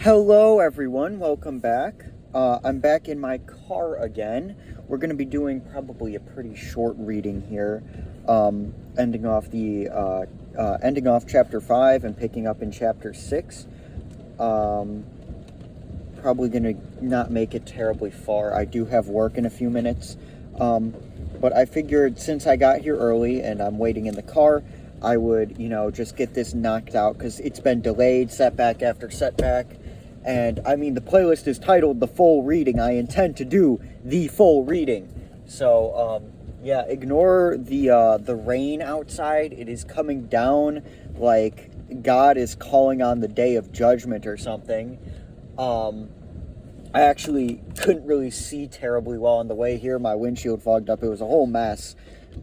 Hello everyone, welcome back. I'm back in my car again. We're going to be doing probably a pretty short reading here, ending off chapter 5 and picking up in chapter 6. Probably going to not make it terribly far. I do have work in a few minutes, but I figured since I got here early and I'm waiting in the car, I would, just get this knocked out because it's been delayed, setback after setback. And, I mean, the playlist is titled The Full Reading. I intend to do the full reading. So, ignore the rain outside. It is coming down like God is calling on the day of judgment or something. I actually couldn't really see terribly well on the way here. My windshield fogged up. It was a whole mess.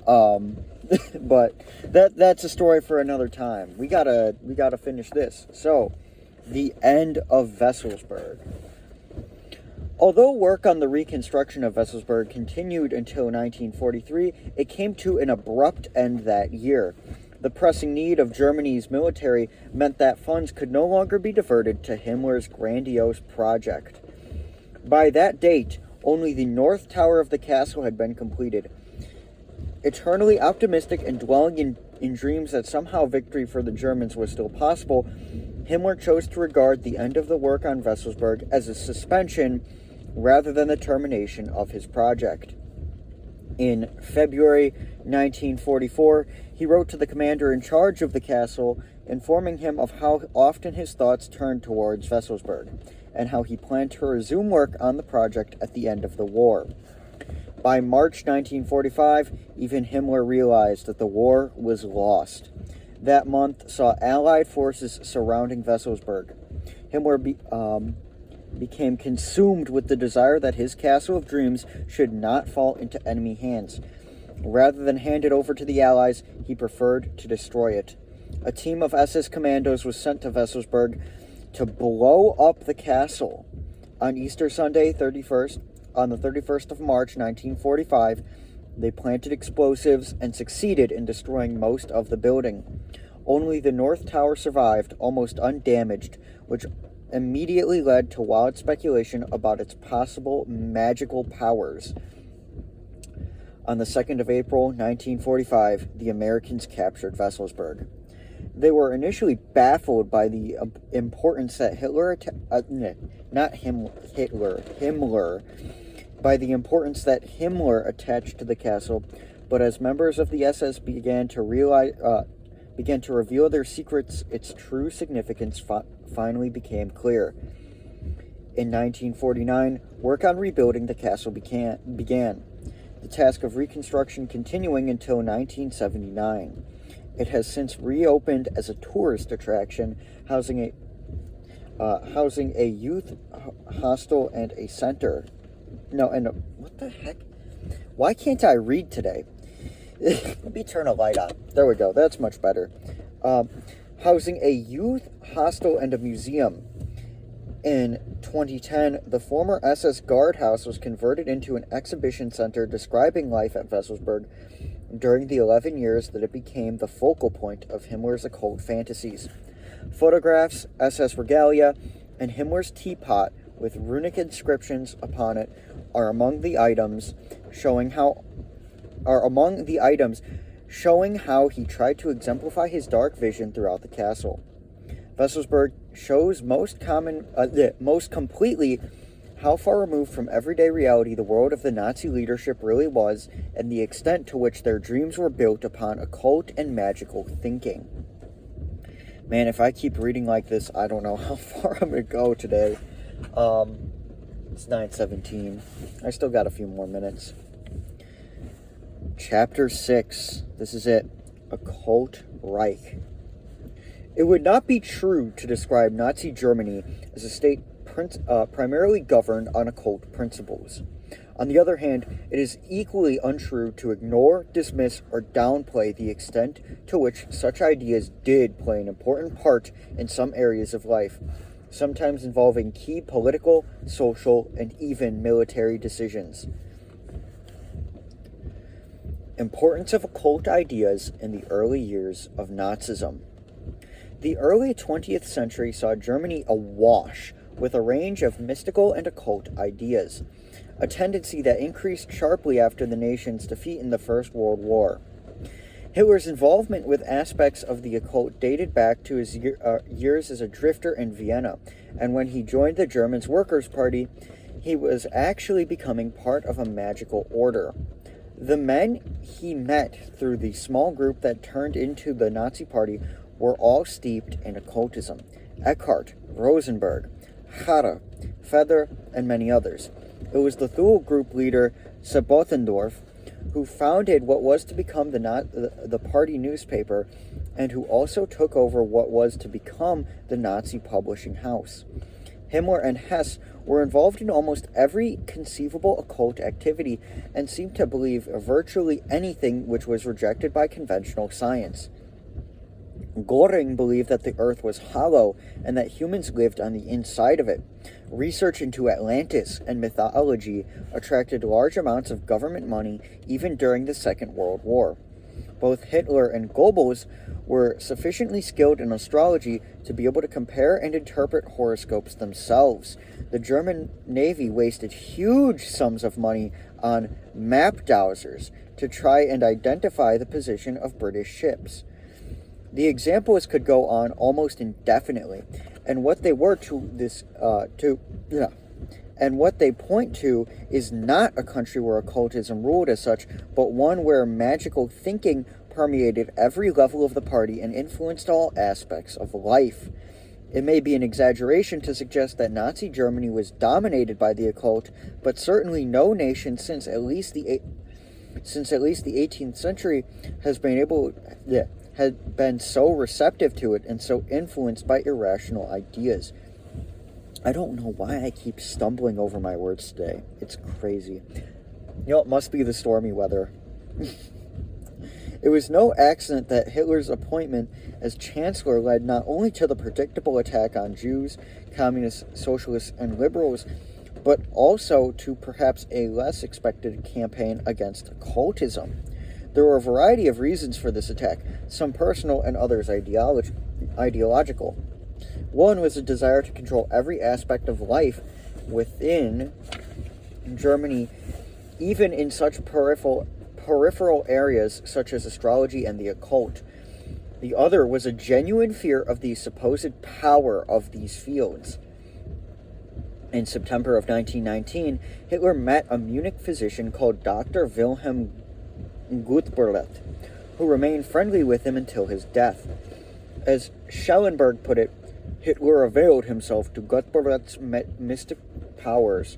But that's a story for another time. We gotta finish this. So, the end of Wesselsburg. Although work on the reconstruction of Wesselsburg continued until 1943, it came to an abrupt end that year. The pressing need of Germany's military meant that funds could no longer be diverted to Himmler's grandiose project. By that date, only the north tower of the castle had been completed. Eternally optimistic and dwelling in dreams that somehow victory for the Germans was still possible, Himmler chose to regard the end of the work on Wesselsburg as a suspension rather than the termination of his project. In February 1944, he wrote to the commander in charge of the castle, informing him of how often his thoughts turned towards Wesselsburg, and how he planned to resume work on the project at the end of the war. By March 1945, even Himmler realized that the war was lost. That month saw Allied forces surrounding Wesselsburg. Himmler became consumed with the desire that his castle of dreams should not fall into enemy hands. Rather than hand it over to the Allies, he preferred to destroy it. A team of SS commandos was sent to Wesselsburg to blow up the castle. On Easter Sunday, on the 31st of March, 1945, they planted explosives and succeeded in destroying most of the building. Only the North Tower survived, almost undamaged, which immediately led to wild speculation about its possible magical powers. On the 2nd of April, 1945, the Americans captured Wesselsburg. They were initially baffled by the importance that by the importance that Himmler attached to the castle, but as members of the SS began to reveal their secrets, its true significance finally became clear. In 1949, work on rebuilding the castle began, the task of reconstruction continuing until 1979. It has since reopened as a tourist attraction, housing a youth hostel and a center. What the heck? Why can't I read today? Let me turn a light on. There we go. That's much better. Housing a youth hostel and a museum. In 2010, the former SS guardhouse was converted into an exhibition center describing life at Wesselsburg during the 11 years that it became the focal point of Himmler's occult fantasies. Photographs, SS regalia, and Himmler's teapot with runic inscriptions upon it are among the items showing how he tried to exemplify his dark vision throughout the castle. Wesselsburg shows most completely how far removed from everyday reality the world of the Nazi leadership really was, and the extent to which their dreams were built upon occult and magical thinking. Man, if I keep reading like this, I don't know how far I'm going to go today. It's 9:17. I still got a few more minutes. Chapter 6. This is it. Occult Reich. It would not be true to describe Nazi Germany as a state primarily governed on occult principles. On the other hand, it is equally untrue to ignore, dismiss, or downplay the extent to which such ideas did play an important part in some areas of life, sometimes involving key political, social, and even military decisions. Importance of occult ideas in the early years of Nazism. The early 20th century saw Germany awash with a range of mystical and occult ideas, a tendency that increased sharply after the nation's defeat in the First World War. Hitler's involvement with aspects of the occult dated back to his years as a drifter in Vienna, and when he joined the German Workers' Party, he was actually becoming part of a magical order. The men he met through the small group that turned into the Nazi Party were all steeped in occultism. Eckhart, Rosenberg, Harrer, Feather, and many others. It was the Thule group leader Sebottendorf who founded what was to become the party newspaper, and who also took over what was to become the Nazi publishing house. Himmler and Hess were involved in almost every conceivable occult activity and seemed to believe virtually anything which was rejected by conventional science. Göring believed that the earth was hollow and that humans lived on the inside of it. Research into Atlantis and mythology attracted large amounts of government money even during the Second World War. Both Hitler and Goebbels were sufficiently skilled in astrology to be able to compare and interpret horoscopes themselves. The German Navy wasted huge sums of money on map dowsers to try and identify the position of British ships. The examples could go on almost indefinitely, and what they point to is not a country where occultism ruled as such, but one where magical thinking permeated every level of the party and influenced all aspects of life. It may be an exaggeration to suggest that Nazi Germany was dominated by the occult, but certainly no nation since at least the 18th century had been so receptive to it and so influenced by irrational ideas. I don't know why I keep stumbling over my words today. It's crazy. It must be the stormy weather. It was no accident that Hitler's appointment as chancellor led not only to the predictable attack on Jews, communists, socialists, and liberals, but also to perhaps a less expected campaign against occultism. There were a variety of reasons for this attack, some personal and others ideological. One was a desire to control every aspect of life within Germany, even in such peripheral areas such as astrology and the occult. The other was a genuine fear of the supposed power of these fields. In September of 1919, Hitler met a Munich physician called Dr. Wilhelm Gutberlet, who remained friendly with him until his death. As Schellenberg put it, Hitler availed himself to Gutberlet's mystic powers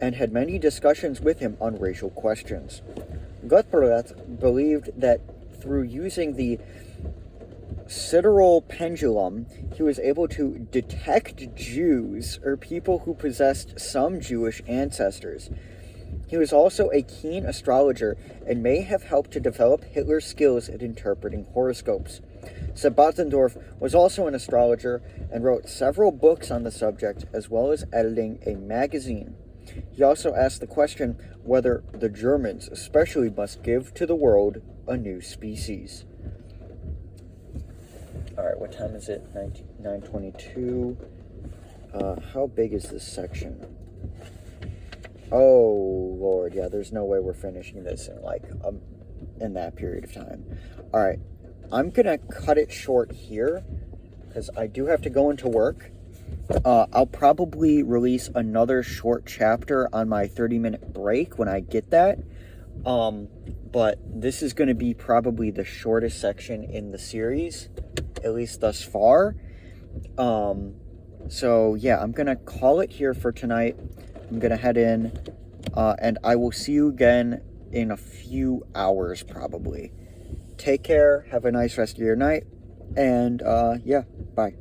and had many discussions with him on racial questions. Gutberlet believed that through using the sidereal pendulum, he was able to detect Jews, or people who possessed some Jewish ancestors. He was also a keen astrologer and may have helped to develop Hitler's skills at interpreting horoscopes. Sebottendorf was also an astrologer and wrote several books on the subject, as well as editing a magazine. He also asked the question whether the Germans especially must give to the world a new species. Alright, what time is it? 9:22. How big is this section? Oh, Lord, yeah, there's no way we're finishing this in that period of time. Alright, I'm gonna cut it short here, because I do have to go into work. I'll probably release another short chapter on my 30-minute break when I get that. But this is going to be probably the shortest section in the series, at least thus far. So yeah, I'm going to call it here for tonight. I'm going to head in, and I will see you again in a few hours probably. Take care, have a nice rest of your night, and yeah, bye.